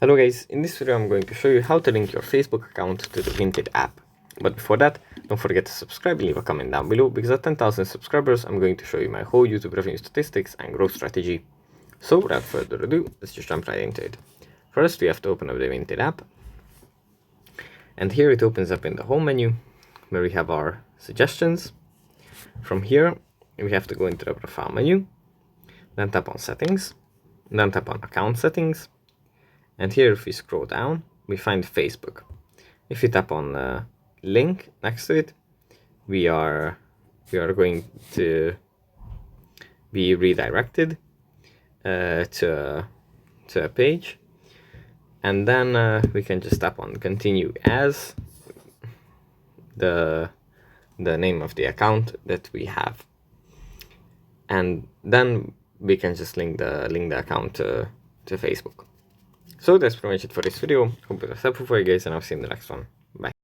Hello guys, in this video I'm going to show you how to link your Facebook account to the Vinted app. But before that, don't forget to subscribe and leave a comment down below, because at 10,000 subscribers I'm going to show you my whole YouTube revenue statistics and growth strategy. So without further ado, let's just jump right into it. First we have to open up the Vinted app. And here it opens up in the home menu, where we have our suggestions. From here we have to go into the profile menu, then tap on settings, then tap on account settings. And here if we scroll down, we find Facebook. If you tap on the link next to it, we are going to be redirected to a page. And then we can just tap on continue as the name of the account that we have. And then we can just link the account to Facebook. So that's pretty much it for this video. Hope it was helpful for you guys, and I'll see you in the next one. Bye.